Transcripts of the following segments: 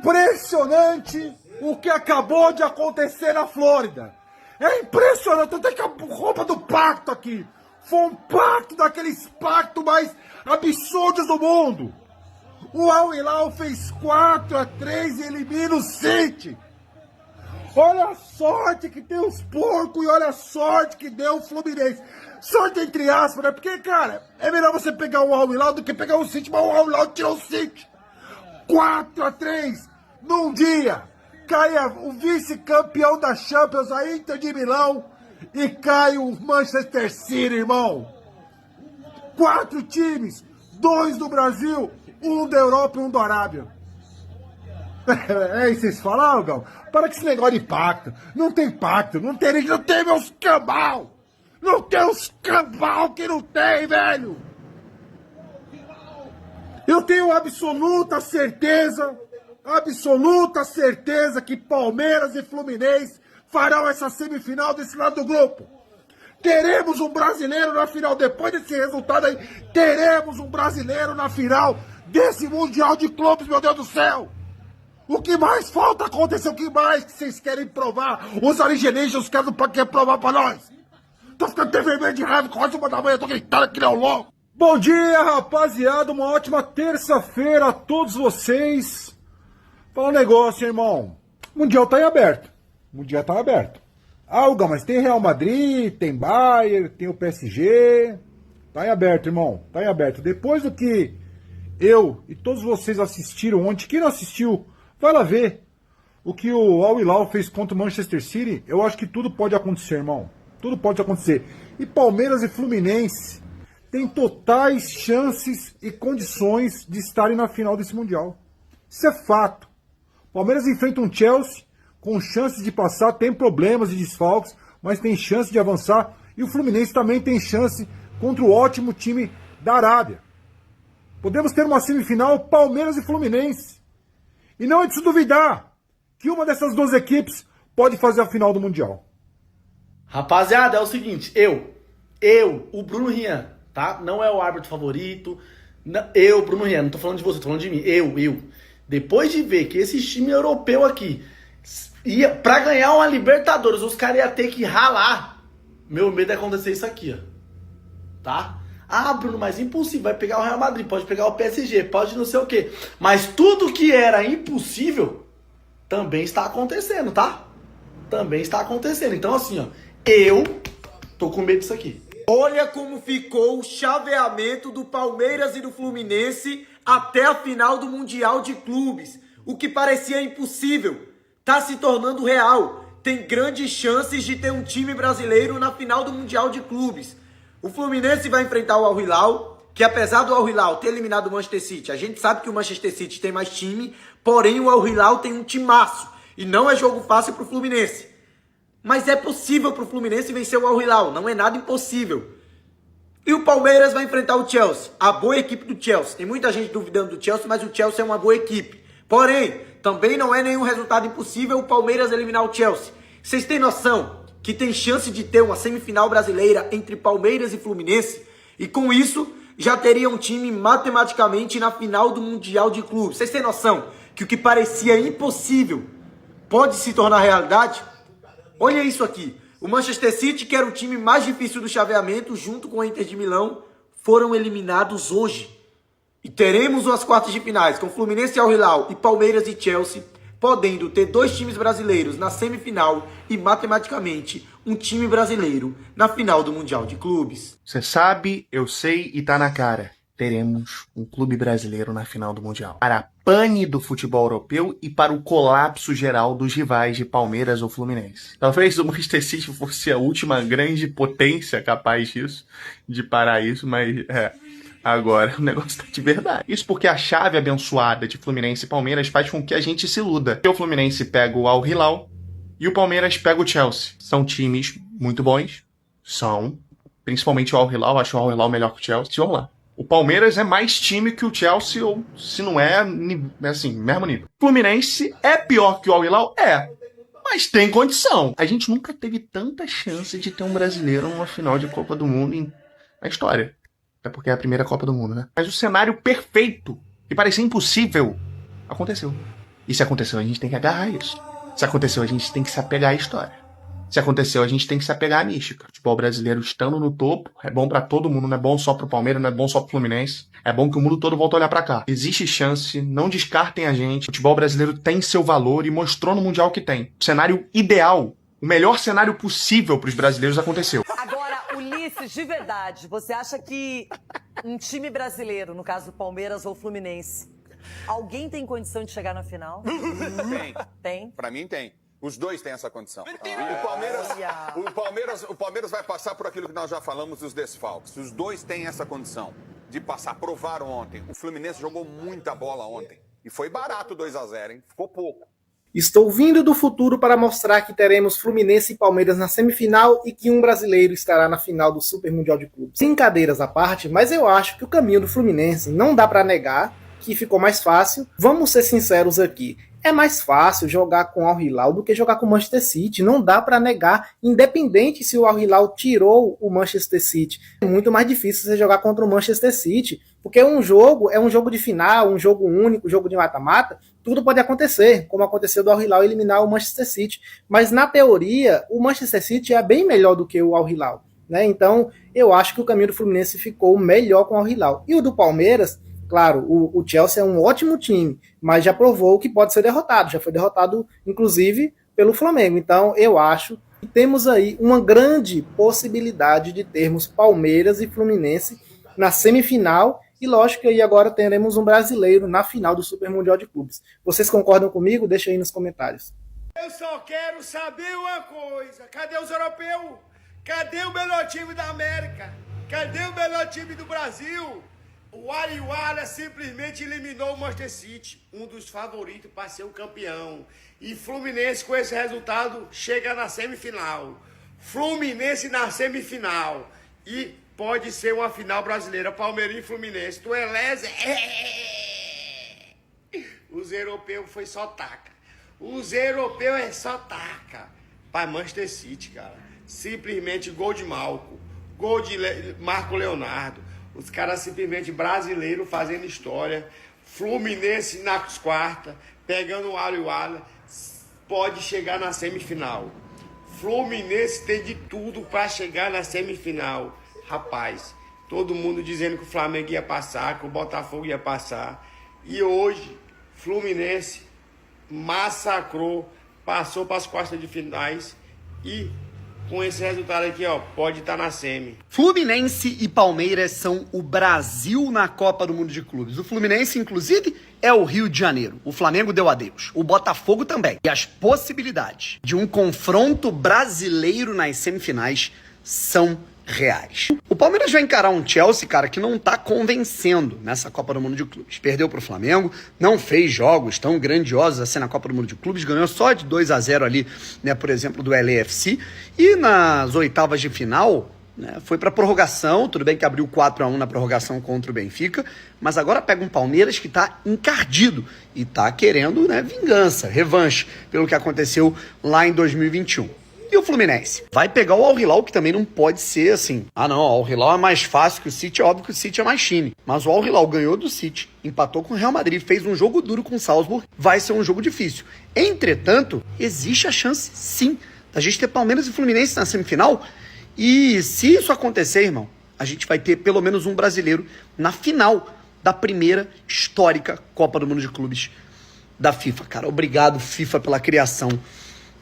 impressionante o que acabou de acontecer na Flórida. É impressionante, até que a roupa do pacto aqui. Foi um pacto daqueles pactos mais absurdos do mundo. O Al Hilal fez 4-3 e elimina o City. Olha a sorte que tem os porcos e olha a sorte que deu o Fluminense. Sorte entre aspas, né? Porque, cara, é melhor você pegar o Al Hilal do que pegar o City, mas o Al Hilal tirou o City. 4-3 num dia. Cai o vice-campeão da Champions, a Inter de Milão, e cai o Manchester City, irmão. 4 times, 2 do Brasil, 1 da Europa e 1 da Arábia. É isso que vocês falaram, Gal? Para com esse negócio de pacto. Não tem pacto, não tem meus cambal. Não tem os cambal que não tem, velho. Eu tenho absoluta certeza que Palmeiras e Fluminense farão essa semifinal desse lado do grupo. Teremos um brasileiro na final, depois desse resultado aí, teremos um brasileiro na final desse Mundial de Clubes, meu Deus do céu. O que mais falta acontecer? O que mais que vocês querem provar? Os alienígenas, os caras não querem provar pra nós. Tô ficando até vermelho de raiva, quase 1 da manhã, eu tô gritando aqui, não, louco. Bom dia, rapaziada, uma ótima terça-feira a todos vocês. Fala um negócio, irmão. O Mundial tá em aberto. Alga, mas tem Real Madrid, tem Bayern, tem o PSG. Tá em aberto, irmão. Tá em aberto. Depois do que eu e todos vocês assistiram ontem, quem não assistiu, vai lá ver o que o Al Hilal fez contra o Manchester City. Eu acho que tudo pode acontecer, irmão. Tudo pode acontecer. E Palmeiras e Fluminense têm totais chances e condições de estarem na final desse Mundial. Isso é fato. Palmeiras enfrenta um Chelsea com chances de passar, tem problemas de desfalques, mas tem chance de avançar. E o Fluminense também tem chance contra o ótimo time da Arábia. Podemos ter uma semifinal Palmeiras e Fluminense. E não é de se duvidar que uma dessas 2 equipes pode fazer a final do Mundial. Rapaziada, é o seguinte, o Bruno Rian, tá? Não é o árbitro favorito. Eu, Bruno Rian, não tô falando de você, tô falando de mim. Eu. Depois de ver que esse time europeu aqui ia pra ganhar uma Libertadores, os caras iam ter que ralar. Meu medo é acontecer isso aqui, ó. Tá? Ah, Bruno, mas impossível. Vai pegar o Real Madrid, pode pegar o PSG, pode não sei o quê. Mas tudo que era impossível também está acontecendo, tá? Também está acontecendo. Então, assim, ó, eu tô com medo disso aqui. Olha como ficou o chaveamento do Palmeiras e do Fluminense até a final do Mundial de Clubes. O que parecia impossível tá se tornando real. Tem grandes chances de ter um time brasileiro na final do Mundial de Clubes. O Fluminense vai enfrentar o Al Hilal, que apesar do Al Hilal ter eliminado o Manchester City, a gente sabe que o Manchester City tem mais time, porém o Al Hilal tem um timaço. E não é jogo fácil pro Fluminense. Mas é possível pro Fluminense vencer o Al Hilal, não é nada impossível. E o Palmeiras vai enfrentar o Chelsea, a boa equipe do Chelsea. Tem muita gente duvidando do Chelsea, mas o Chelsea é uma boa equipe. Porém, também não é nenhum resultado impossível o Palmeiras eliminar o Chelsea. Vocês têm noção que tem chance de ter uma semifinal brasileira entre Palmeiras e Fluminense? E com isso, já teria um time matematicamente na final do Mundial de Clubes. Vocês têm noção que o que parecia impossível pode se tornar realidade? Olha isso aqui. O Manchester City, que era o time mais difícil do chaveamento, junto com a Inter de Milão, foram eliminados hoje. E teremos as quartas de finais, com Fluminense e Al Hilal e Palmeiras e Chelsea, podendo ter 2 times brasileiros na semifinal e, matematicamente, um time brasileiro na final do Mundial de Clubes. Você sabe, eu sei e tá na cara. Teremos um clube brasileiro na final do Mundial. Para a pane do futebol europeu e para o colapso geral dos rivais de Palmeiras ou Fluminense. Talvez o Manchester City fosse a última grande potência capaz disso, de parar isso, mas agora o negócio tá de verdade. Isso porque a chave abençoada de Fluminense e Palmeiras faz com que a gente se iluda. O Fluminense pega o Al Hilal e o Palmeiras pega o Chelsea. São times muito bons. São. Principalmente o Al Hilal. Acho o Al Hilal melhor que o Chelsea. Vamos lá. O Palmeiras é mais time que o Chelsea, ou se não é, assim, mesmo nível. O Fluminense é pior que o Al Hilal? É. Mas tem condição. A gente nunca teve tanta chance de ter um brasileiro numa final de Copa do Mundo na história. É porque é a primeira Copa do Mundo, né? Mas o cenário perfeito, que parecia impossível, aconteceu. E se aconteceu, a gente tem que agarrar isso. Se aconteceu, a gente tem que se apegar à história. Se aconteceu, a gente tem que se apegar à mística. O futebol brasileiro estando no topo, é bom pra todo mundo, não é bom só pro Palmeiras, não é bom só pro Fluminense. É bom que o mundo todo volte a olhar pra cá. Existe chance, não descartem a gente. O futebol brasileiro tem seu valor e mostrou no Mundial que tem. O cenário ideal, o melhor cenário possível pros brasileiros aconteceu. Agora, Ulisses, de verdade, você acha que um time brasileiro, no caso do Palmeiras ou Fluminense, alguém tem condição de chegar na final? Tem. Tem? Pra mim tem. Os dois têm essa condição. O Palmeiras vai passar por aquilo que nós já falamos dos desfalques. Os dois têm essa condição de passar. Provaram ontem. O Fluminense jogou muita bola ontem. E foi barato 2-0, hein? Ficou pouco. Estou vindo do futuro para mostrar que teremos Fluminense e Palmeiras na semifinal e que um brasileiro estará na final do Super Mundial de Clubes. Brincadeiras à parte, mas eu acho que o caminho do Fluminense não dá para negar que ficou mais fácil. Vamos ser sinceros aqui. É mais fácil jogar com o Al Hilal do que jogar com o Manchester City. Não dá para negar, independente se o Al Hilal tirou o Manchester City. É muito mais difícil você jogar contra o Manchester City, porque um jogo é um jogo de final, um jogo único, um jogo de mata-mata. Tudo pode acontecer, como aconteceu do Al Hilal eliminar o Manchester City. Mas na teoria, o Manchester City é bem melhor do que o Al Hilal, né? Então, eu acho que o caminho do Fluminense ficou melhor com o Al Hilal. E o do Palmeiras, claro, o Chelsea é um ótimo time, mas já provou que pode ser derrotado. Já foi derrotado, inclusive, pelo Flamengo. Então, eu acho que temos aí uma grande possibilidade de termos Palmeiras e Fluminense na semifinal. E lógico que aí agora teremos um brasileiro na final do Super Mundial de Clubes. Vocês concordam comigo? Deixa aí nos comentários. Eu só quero saber uma coisa. Cadê os europeus? Cadê o melhor time da América? Cadê o melhor time do Brasil? O Ariwala simplesmente eliminou o Manchester City, um dos favoritos para ser o campeão. E Fluminense, com esse resultado, chega na semifinal. Fluminense na semifinal. E pode ser uma final brasileira, Palmeiras e Fluminense. Tu eleza? Os europeus foi só taca. Os europeus é só taca. Para Manchester City, cara. Simplesmente gol de Malco. Gol de Marco Leonardo. Os caras simplesmente brasileiros fazendo história. Fluminense nas quartas, pegando o Ariwala, pode chegar na semifinal. Fluminense tem de tudo para chegar na semifinal. Rapaz, todo mundo dizendo que o Flamengo ia passar, que o Botafogo ia passar. E hoje, Fluminense massacrou, passou para as quartas de finais e com esse resultado aqui, ó, pode estar na semi. Fluminense e Palmeiras são o Brasil na Copa do Mundo de Clubes. O Fluminense, inclusive, é o Rio de Janeiro. O Flamengo deu adeus. O Botafogo também. E as possibilidades de um confronto brasileiro nas semifinais são reais. O Palmeiras vai encarar um Chelsea, cara, que não tá convencendo nessa Copa do Mundo de Clubes. Perdeu pro Flamengo, não fez jogos tão grandiosos assim na Copa do Mundo de Clubes, ganhou só de 2-0 ali, né, por exemplo, do LAFC. E nas oitavas de final, né, foi pra prorrogação, tudo bem que abriu 4-1 na prorrogação contra o Benfica, mas agora pega um Palmeiras que tá encardido e tá querendo, né, vingança, revanche, pelo que aconteceu lá em 2021. E o Fluminense? Vai pegar o Al Hilal, que também não pode ser assim. Ah não, o Al Hilal é mais fácil que o City, é óbvio que o City é mais time. Mas o Al Hilal ganhou do City, empatou com o Real Madrid, fez um jogo duro com o Salzburg, vai ser um jogo difícil. Entretanto, existe a chance sim, da gente ter Palmeiras e Fluminense na semifinal. E se isso acontecer, irmão, a gente vai ter pelo menos um brasileiro na final da primeira histórica Copa do Mundo de Clubes da FIFA. Cara, obrigado FIFA pela criação,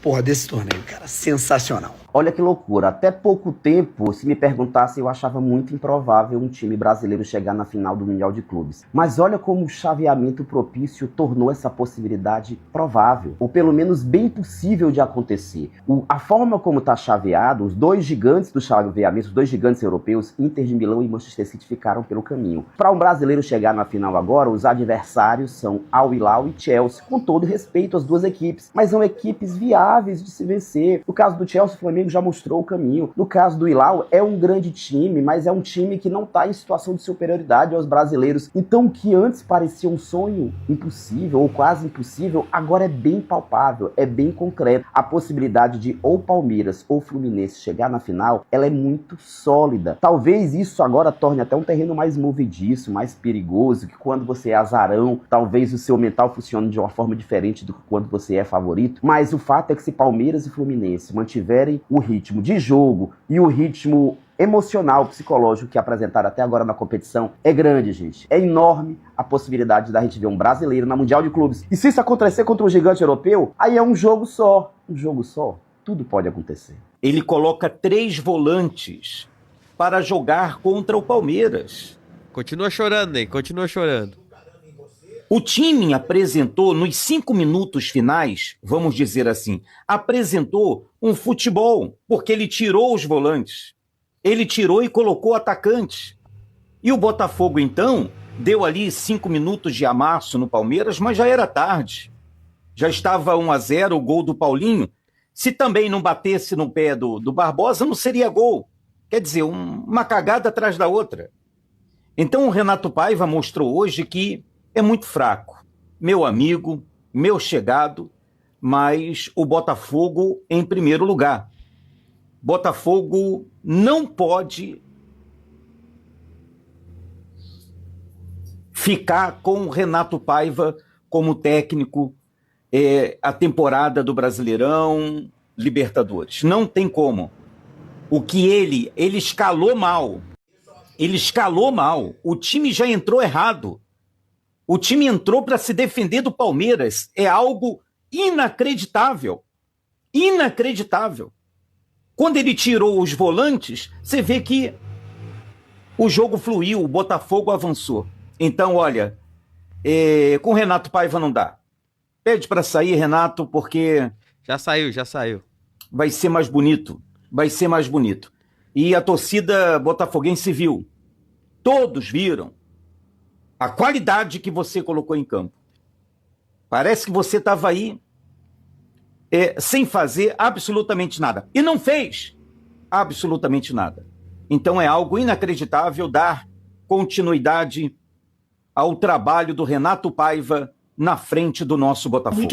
porra, desse torneio, cara, sensacional. Olha que loucura, até pouco tempo, se me perguntasse, eu achava muito improvável um time brasileiro chegar na final do Mundial de Clubes. Mas olha como o chaveamento propício tornou essa possibilidade provável, ou pelo menos bem possível de acontecer. A forma como está chaveado, os dois gigantes do chaveamento, os dois gigantes europeus, Inter de Milão e Manchester City, ficaram pelo caminho. Para um brasileiro chegar na final agora, os adversários são Al Hilal e Chelsea, com todo respeito às duas equipes, mas são equipes viáveis de se vencer. No caso do Chelsea, o Flamengo Flamengo já mostrou o caminho. No caso do Hilal, é um grande time, mas é um time que não está em situação de superioridade aos brasileiros. Então o que antes parecia um sonho impossível ou quase impossível, agora é bem palpável, é bem concreto. A possibilidade de ou Palmeiras ou Fluminense chegar na final, ela é muito sólida. Talvez isso agora torne até um terreno mais movediço, mais perigoso, que quando você é azarão, talvez o seu mental funcione de uma forma diferente do que quando você é favorito. Mas o fato é que se Palmeiras e Fluminense mantiverem o ritmo de jogo e o ritmo emocional, psicológico que apresentaram até agora na competição, é grande, gente. É enorme a possibilidade da gente ver um brasileiro na Mundial de Clubes. E se isso acontecer contra um gigante europeu, aí é um jogo só. Um jogo só. Tudo pode acontecer. Ele coloca 3 volantes para jogar contra o Palmeiras. Continua chorando, Ney, continua chorando. O time apresentou, nos 5 minutos finais, vamos dizer assim, apresentou um futebol, porque ele tirou os volantes. Ele tirou e colocou atacantes. E o Botafogo, então, deu ali 5 minutos de amasso no Palmeiras, mas já era tarde. Já estava 1-0, o gol do Paulinho. Se também não batesse no pé do Barbosa, não seria gol. Quer dizer, uma cagada atrás da outra. Então o Renato Paiva mostrou hoje que é muito fraco. Meu amigo, meu chegado, mas o Botafogo em primeiro lugar. Botafogo não pode ficar com o Renato Paiva como técnico a temporada do Brasileirão, Libertadores. Não tem como. O que ele escalou mal. Ele escalou mal. O time já entrou errado. O time entrou para se defender do Palmeiras. É algo inacreditável. Inacreditável. Quando ele tirou os volantes, você vê que o jogo fluiu, o Botafogo avançou. Então, olha, com o Renato Paiva não dá. Pede para sair, Renato, porque... Já saiu. Vai ser mais bonito. Vai ser mais bonito. E a torcida botafoguense viu. Todos viram a qualidade que você colocou em campo. Parece que você estava aí sem fazer absolutamente nada. E não fez absolutamente nada. Então é algo inacreditável dar continuidade ao trabalho do Renato Paiva na frente do nosso Botafogo.